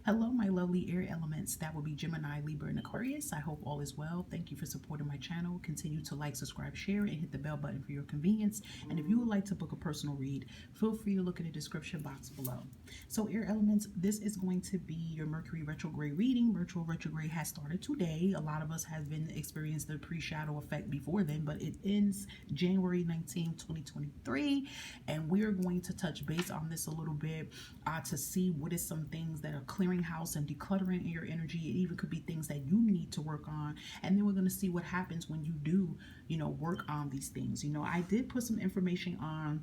Hello, my lovely air elements. That will be Gemini, Libra, and Aquarius. I hope all is well. Thank you for supporting my channel. Continue to like, subscribe, share, and hit the bell button for your convenience. And if you would like to book a personal read, feel free to look in the description box below. So, air elements, this is going to be your Mercury retrograde reading. Mercury retrograde has started today. A lot of us have been experiencing the pre-shadow effect before then, but it ends January 19, 2023. And we're going to touch base on this a little bit to see what is some things that are clearing house and decluttering in your energy. It even could be things that you need to work on. And then we're going to see what happens when you do, work on these things. I did put some information on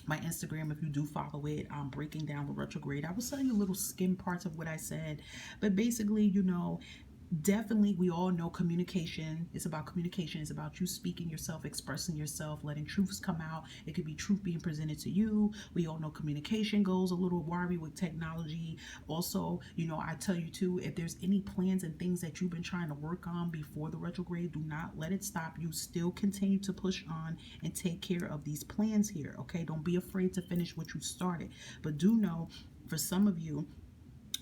my Instagram if you do follow it, breaking down the retrograde. I was telling you little skim parts of what I said, but basically, definitely we all know communication is about communication. It's about you speaking yourself, expressing yourself, letting truths come out. It could be truth being presented to you. We all know communication goes a little worry with technology. Also, I tell you too, if there's any plans and things that you've been trying to work on before the retrograde, do not let it stop you. Still continue to push on and take care of these plans here. Okay, don't be afraid to finish what you started, but do know for some of you,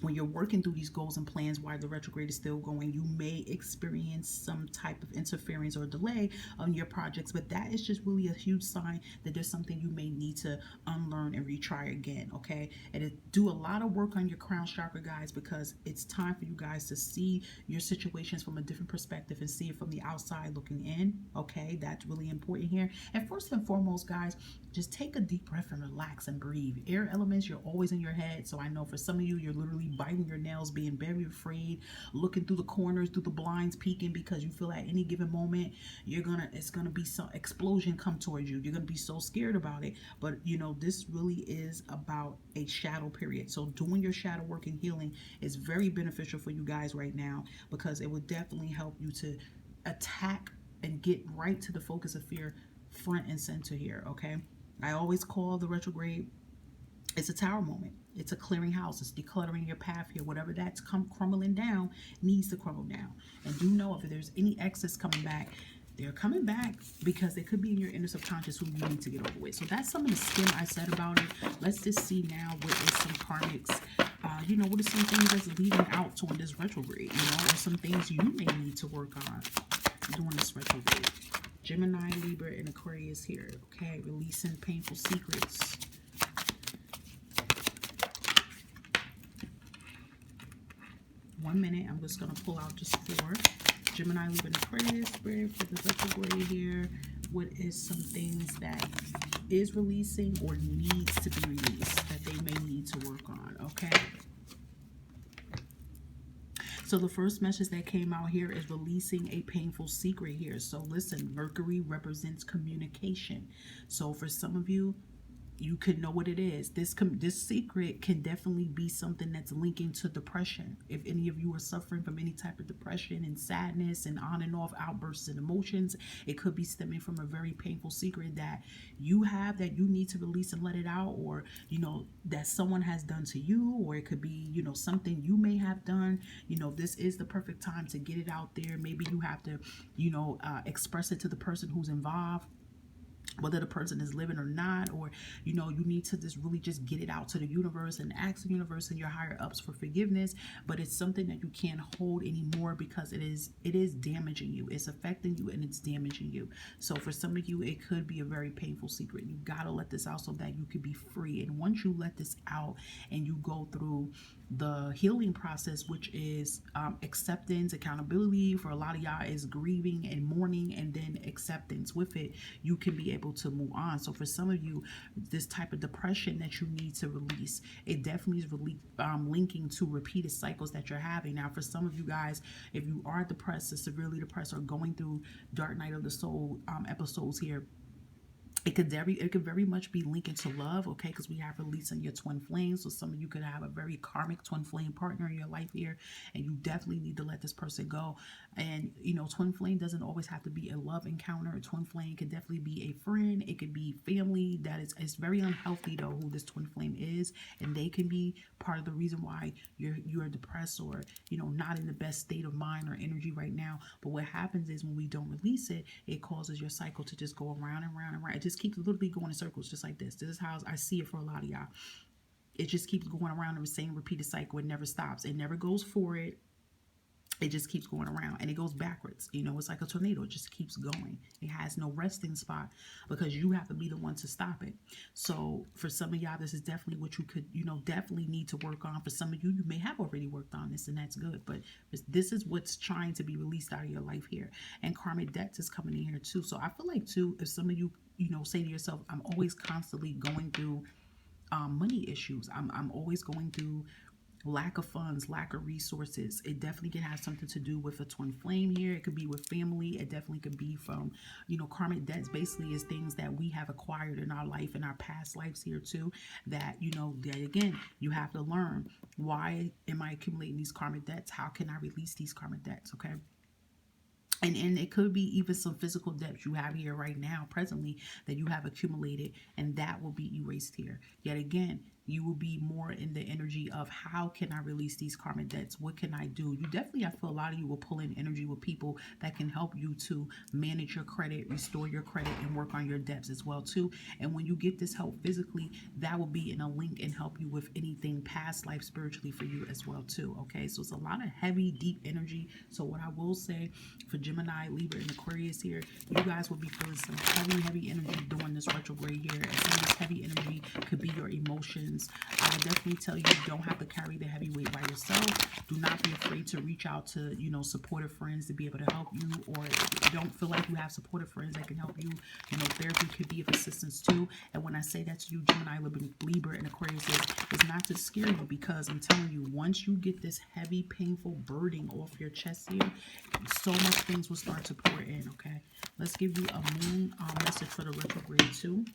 when you're working through these goals and plans while the retrograde is still going, you may experience some type of interference or delay on your projects, but that is just really a huge sign that there's something you may need to unlearn and retry again. Okay, and do a lot of work on your crown chakra, guys, because it's time for you guys to see your situations from a different perspective and see it from the outside looking in. Okay, that's really important here. And first and foremost, guys, just take a deep breath and relax and breathe. Air elements, you're always in your head. So I know for some of you, you're literally biting your nails, being very afraid, looking through the corners, through the blinds, peeking, because you feel at any given moment it's gonna be some explosion come towards you. You're gonna be so scared about it. But this really is about a shadow period. So doing your shadow work and healing is very beneficial for you guys right now, because it would definitely help you to attack and get right to the focus of fear front and center here. Okay, I always call the retrograde, it's a tower moment. It's a clearing house. It's decluttering your path here. Whatever that's crumbling down needs to crumble down. And do know if there's any excess coming back, they're coming back because they could be in your inner subconscious who you need to get over with. So that's some of the skin I said about it. Let's just see now what is some karmics. What are some things that's leading out toward this retrograde? Or some things you may need to work on during this retrograde. Gemini, Libra, and Aquarius here. Okay, releasing painful secrets. One minute, I'm just going to pull out just 4. Gemini, Libra, and Aquarius, Spirit for the retrograde here. What is some things that is releasing or needs to be released that they may need to work on? Okay. So the first message that came out here is releasing a painful secret here. So listen, Mercury represents communication. So for some of you, you could know what it is. This secret can definitely be something that's linking to depression. If any of you are suffering from any type of depression and sadness and on and off outbursts and emotions, it could be stemming from a very painful secret that you have that you need to release and let it out, or that someone has done to you, or it could be something you may have done. This is the perfect time to get it out there. Maybe you have to express it to the person who's involved, whether the person is living or not, or you need to just really just get it out to the universe and ask the universe and your higher ups for forgiveness. But it's something that you can't hold anymore because it is damaging you. It's affecting you and it's damaging you. So for some of you, it could be a very painful secret. You gotta let this out so that you can be free. And once you let this out and you go through the healing process, which is acceptance, accountability, for a lot of y'all is grieving and mourning, and then acceptance with it, you can be able to move on. So for some of you, this type of depression that you need to release, it definitely is really linking to repeated cycles that you're having. Now for some of you guys, if you are depressed or severely depressed or going through dark night of the soul episodes here, it could very much be linked to love, okay? Because we have releasing your twin flame. So some of you could have a very karmic twin flame partner in your life here, and you definitely need to let this person go. And twin flame doesn't always have to be a love encounter. A twin flame could definitely be a friend. It could be family. It's very unhealthy though who this twin flame is, and they can be part of the reason why you're depressed or not in the best state of mind or energy right now. But what happens is when we don't release it, it causes your cycle to just go around and round and round. It just keeps literally going in circles just like this. This is how I see it for a lot of y'all. it just keeps going around in the same repeated cycle. It never stops. It never goes forward. It just keeps going around, and it goes backwards. You know, it's like a tornado. It just keeps going. It has no resting spot because you have to be the one to stop it. So for some of y'all, this is definitely what you could, you know, definitely need to work on. For some of you, you may have already worked on this, and that's good. But this is what's trying to be released out of your life here. And karmic debts is coming in here too. So I feel like too, if some of you, you know, say to yourself, I'm always constantly going through money issues. I'm always going through lack of funds, lack of resources. It definitely can have something to do with a twin flame here. It could be with family. It definitely could be from, you know, karmic debts basically is things that we have acquired in our life, in our past lives here too, that, you know, that again, you have to learn, why am I accumulating these karmic debts? How can I release these karmic debts? Okay. And it could be even some physical debts you have here right now, presently, that you have accumulated, and that will be erased here. Yet again, you will be more in the energy of how can I release these karmic debts? What can I do? You definitely, I feel a lot of you will pull in energy with people that can help you to manage your credit, restore your credit, and work on your debts as well too. And when you get this help physically, that will be in a link and help you with anything past life spiritually for you as well too. Okay, so it's a lot of heavy, deep energy. So what I will say for Gemini, Libra, and Aquarius here, you guys will be feeling some heavy energy during this retrograde here. And some of this heavy energy could be your emotions. I would definitely tell you don't have to carry the heavy weight by yourself. Do not be afraid to reach out to, you know, supportive friends to be able to help you, or if you don't feel like you have supportive friends that can help you, you know, therapy could be of assistance too. And when I say that to you, Gemini, Libra, and Aquarius, is not to scare you, because I'm telling you, once you get this heavy, painful burden off your chest here, so much things will start to pour in. Okay, let's give you a moon message for the retrograde too.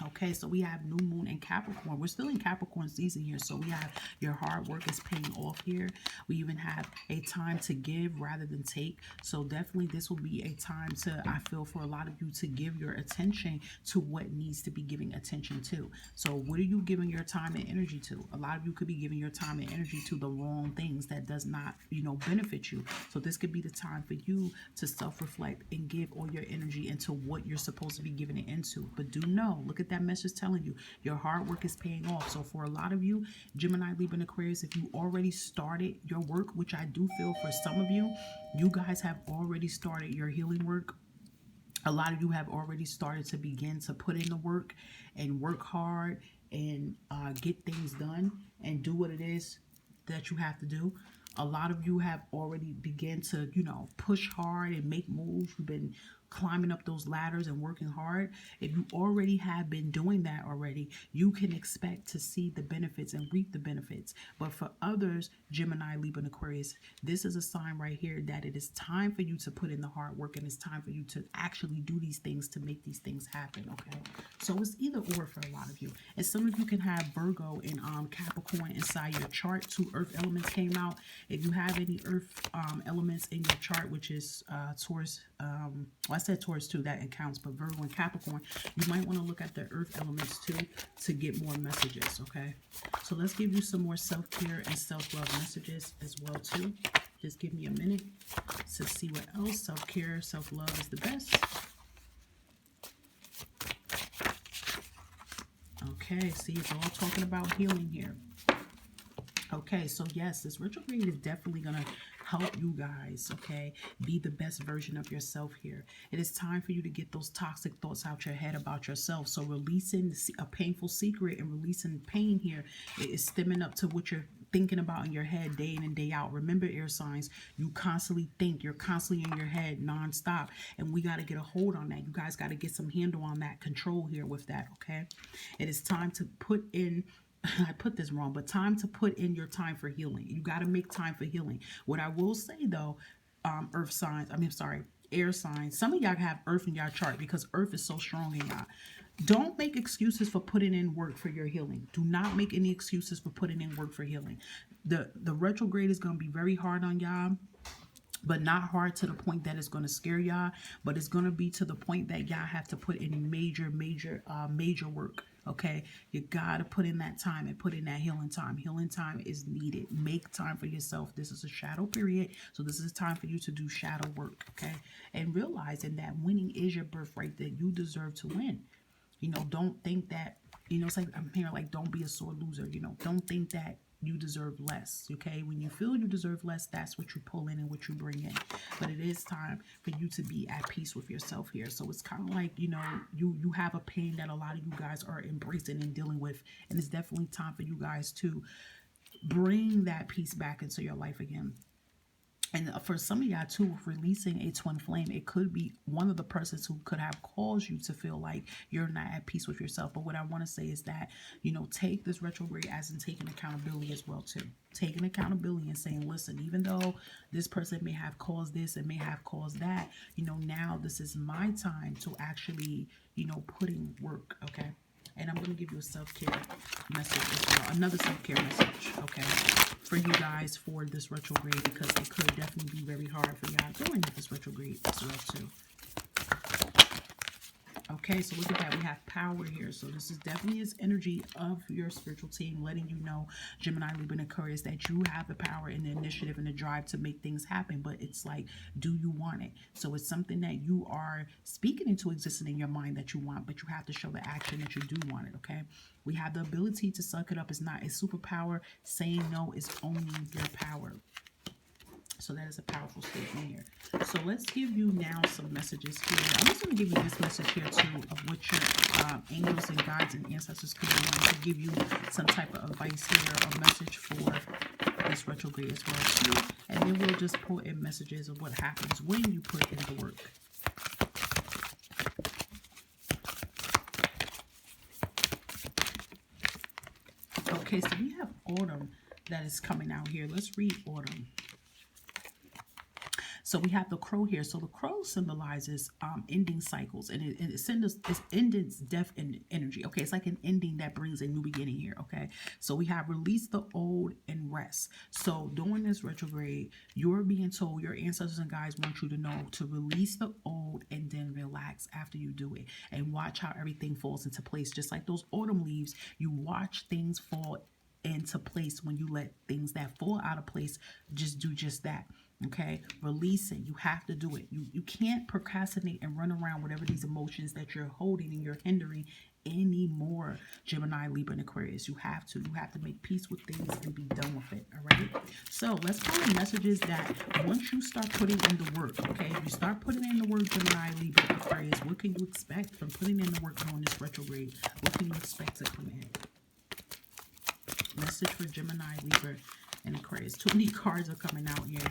Okay, so we have new moon in Capricorn. We're still in Capricorn season here. So we have your hard work is paying off here. We even have a time to give rather than take. So definitely this will be a time to, I feel, for a lot of you to give your attention to what needs to be giving attention to. So what are you giving your time and energy to? A lot of you could be giving your time and energy to the wrong things that does not, you know, benefit you. So this could be the time for you to self-reflect and give all your energy into what you're supposed to be giving it into. But do know, look at that message telling you your hard work is paying off. So for a lot of you, Gemini, Libra, and Aquarius, if you already started your work, which I do feel for some of you, you guys have already started your healing work. A lot of you have already started to begin to put in the work and work hard and get things done and do what it is that you have to do. A lot of you have already begun to, you know, push hard and make moves. You've been climbing up those ladders and working hard. If you already have been doing that already, you can expect to see the benefits and reap the benefits. But for others, Gemini, Libra, and Aquarius, this is a sign right here that it is time for you to put in the hard work, and it's time for you to actually do these things to make these things happen. Okay, so it's either or for a lot of you. And some of you can have Virgo and Capricorn inside your chart. 2 earth elements came out. If you have any earth elements in your chart, which is Taurus, well, I said Taurus too, that it counts, but Virgo and Capricorn, you might want to look at the earth elements too to get more messages. Okay, so let's give you some more self-care and self-love messages as well too. Just give me a minute to see what else. Self-care, self-love is the best. Okay, see, it's all talking about healing here. Okay, so yes, this retrograde is definitely going to help you guys, okay, be the best version of yourself here. It is time for you to get those toxic thoughts out your head about yourself. So releasing a painful secret and releasing pain here is stemming up to what you're thinking about in your head day in and day out. Remember, air signs, you constantly think, you're constantly in your head nonstop, and we got to get a hold on that. You guys got to get some handle on that, control here with that. Okay, it is time to put in, I put this wrong, but time to put in your time for healing. You got to make time for healing. What I will say though, earth signs, air signs, some of y'all have earth in y'all chart because earth is so strong in y'all. Don't make excuses for putting in work for your healing. Do not make any excuses for putting in work for healing. The retrograde is going to be very hard on y'all, but not hard to the point that it's going to scare y'all, but it's going to be to the point that y'all have to put in major work. Okay, you got to put in that time and put in that healing time. Healing time is needed. Make time for yourself. This is a shadow period, so this is time for you to do shadow work. Okay, and realizing that winning is your birthright, that you deserve to win. You know, don't think that, you know, it's like I'm hearing like, don't be a sore loser. You know, don't think that you deserve less. Okay, when you feel you deserve less, that's what you pull in and what you bring in. But it is time for you to be at peace with yourself here. So it's kind of like, you know, you have a pain that a lot of you guys are embracing and dealing with, and it's definitely time for you guys to bring that peace back into your life again. And for some of y'all too, releasing a twin flame, it could be one of the persons who could have caused you to feel like you're not at peace with yourself. But what I want to say is that, you know, take this retrograde as in taking accountability as well too. Taking accountability and saying, listen, even though this person may have caused this and may have caused that, you know, now this is my time to actually, you know, put in work, okay? And I'm going to give you a self-care message as well. Another self-care message, okay, for you guys for this retrograde, because it could definitely be very hard for y'all during this retrograde as well, too. Okay, so look at that. We have power here. So this is definitely his energy of your spiritual team, letting you know, Gemini, Libra, and Aquarius, that you have the power and the initiative and the drive to make things happen. But it's like, do you want it? So it's something that you are speaking into existence in your mind that you want, but you have to show the action that you do want it, okay? We have the ability to suck it up. It's not a superpower. Saying no is owning your power. So that is a powerful statement here. So let's give you now some messages here. I'm just going to give you this message here too of what your angels and guides and ancestors could be wanting to give you some type of advice here, a message for this retrograde as well too. And then we'll just pull in messages of what happens when you put in the work. Okay, so we have autumn that is coming out here. Let's read autumn. So we have the crow here. So the crow symbolizes ending cycles, and it ends death and energy. Okay, it's like an ending that brings a new beginning here. Okay, so we have release the old and rest. So during this retrograde, you're being told, your ancestors and guides want you to know to release the old and then relax after you do it, and watch how everything falls into place. Just like those autumn leaves, you watch things fall into place when you let things that fall out of place just do just that. Okay, release it. You have to do it. You can't procrastinate and run around whatever these emotions that you're holding and you're hindering anymore, Gemini, Libra, and Aquarius. You have to make peace with things and be done with it. All right, so let's find messages that once you start putting in the work, okay, if you start putting in the work, Gemini, Libra, Aquarius, what can you expect from putting in the work on this retrograde? What can you expect to come in? Message for Gemini, Libra, and Aquarius. Too many cards are coming out here.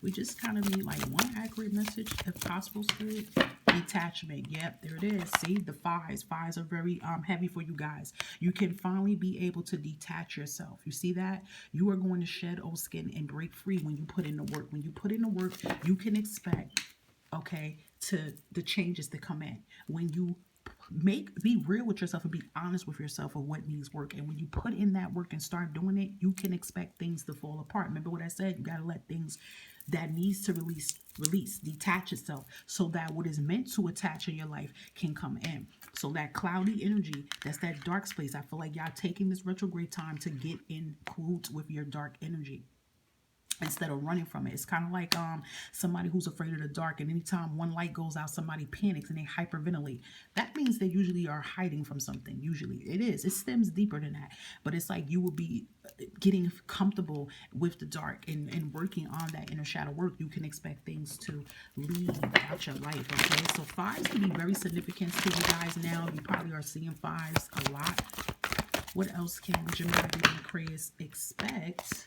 We just kind of need like one accurate message if possible, Spirit. Detachment. Yep, there it is. See, the fives. Fives are very heavy for you guys. You can finally be able to detach yourself. You see that? You are going to shed old skin and break free when you put in the work. When you put in the work, you can expect, okay, to the changes to come in. When you be real with yourself and be honest with yourself of what needs work, and when you put in that work and start doing it, you can expect things to fall apart. Remember what I said? You got to let things that needs to release, detach itself, so that what is meant to attach in your life can come in. So that cloudy energy, that's that dark space. I feel like y'all taking this retrograde time to get in cahoots with your dark energy instead of running from it. It's kind of like somebody who's afraid of the dark, and anytime one light goes out, somebody panics and they hyperventilate. That means they usually are hiding from something. Usually it stems deeper than that, but it's like you will be getting comfortable with the dark and working on that inner shadow work. You can expect things to leave out your life. Okay, so fives can be very significant to you guys now. You probably are seeing fives a lot. What else can Gemini and Aquarius expect?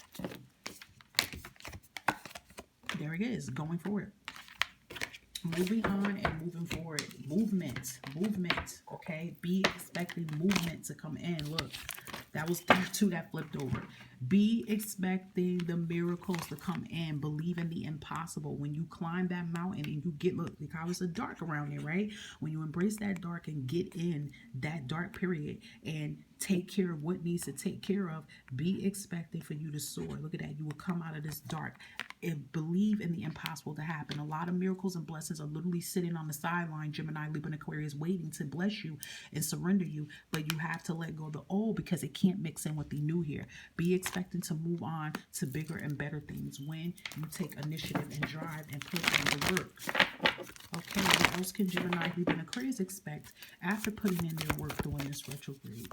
There it is, going forward. Moving on and moving forward. Movement, okay? Be expecting movement to come in. Look, that was two that flipped over. Be expecting the miracles to come in. Believe in the impossible. When you climb that mountain and you get, look how it's dark around here, right? When you embrace that dark and get in that dark period and take care of what needs to take care of. Be expecting for you to soar. Look at that. You will come out of this dark and believe in the impossible to happen. A lot of miracles and blessings are literally sitting on the sideline, Gemini, Libra, and Aquarius, waiting to bless you and surrender you. But you have to let go of the old because it can't mix in with the new here. Be expecting to move on to bigger and better things when you take initiative and drive and put in the work. Okay, what else can Gemini, Libra, and Aquarius expect after putting in their work during this retrograde?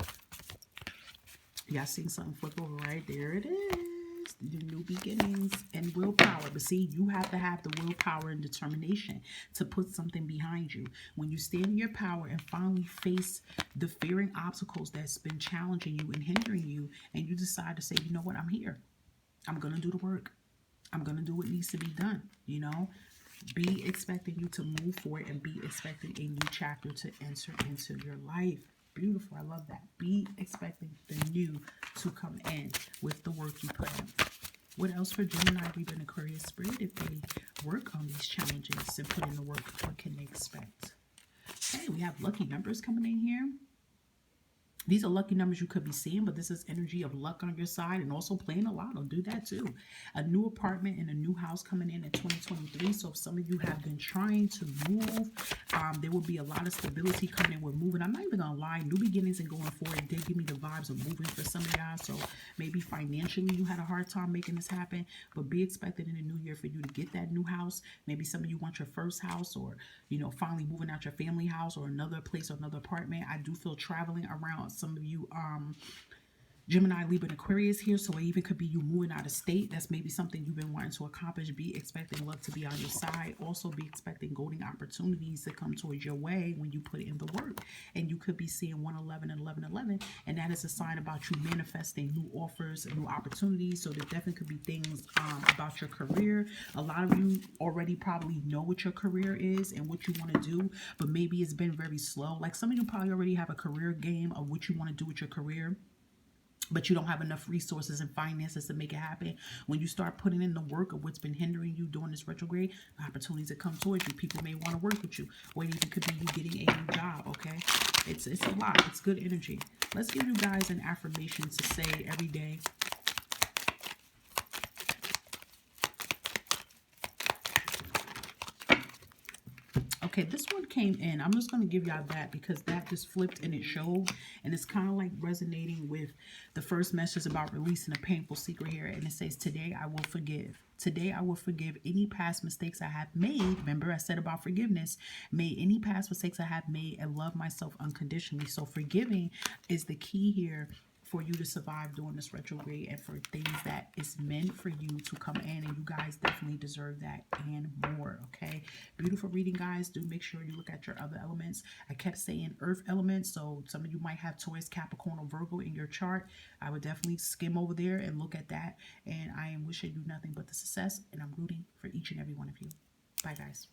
Y'all seen something flip over right there? It is the new beginnings and willpower. But see, you have to have the willpower and determination to put something behind you. When you stand in your power and finally face the fearing obstacles that's been challenging you and hindering you, and you decide to say, you know what, I'm here. I'm going to do the work. I'm going to do what needs to be done, you know. Be expecting you to move forward and be expecting a new chapter to enter into your life. Beautiful. I love that. Be expecting the new to come in with the work you put in. What else for Gemini, Libra, and Aquarius Spirit? If they work on these challenges and put in the work, what can they expect? Okay, we have lucky numbers coming in here. These are lucky numbers you could be seeing, but this is energy of luck on your side, and also playing a lotto. Do that too. A new apartment and a new house coming in 2023. So if some of you have been trying to move, there will be a lot of stability coming in with moving. I'm not even going to lie. New beginnings and going forward did give me the vibes of moving for some of y'all. So maybe financially you had a hard time making this happen, but be expected in the new year for you to get that new house. Maybe some of you want your first house, or, you know, finally moving out your family house or another place or another apartment. I do feel traveling around. Some of you Gemini, Libra, and Aquarius here, so it even could be you moving out of state. That's maybe something you've been wanting to accomplish. Be expecting luck to be on your side. Also be expecting golden opportunities to come towards your way when you put in the work. And you could be seeing 111 and 1111, and that is a sign about you manifesting new offers and new opportunities. So there definitely could be things about your career. A lot of you already probably know what your career is and what you want to do, but maybe it's been very slow. Like some of you probably already have a career game of what you want to do with your career, but you don't have enough resources and finances to make it happen. When you start putting in the work of what's been hindering you during this retrograde, opportunities that come towards you, people may want to work with you, or it even could be you getting a new job, okay? It's a lot. It's good energy. Let's give you guys an affirmation to say every day. Okay, this one came in. I'm just going to give y'all that because that just flipped and it showed. And it's kind of like resonating with the first message about releasing a painful secret here. And it says, today I will forgive. Today I will forgive any past mistakes I have made. Remember I said about forgiveness. May any past mistakes I have made and love myself unconditionally. So forgiving is the key here for you to survive during this retrograde, and for things that is meant for you to come in, and you guys definitely deserve that and more. Okay, beautiful reading, guys. Do make sure you look at your other elements. I kept saying earth elements, so some of you might have Taurus, Capricorn, or Virgo in your chart. I would definitely skim over there and look at that, and I am wishing you nothing but the success, and I'm rooting for each and every one of you. Bye, guys.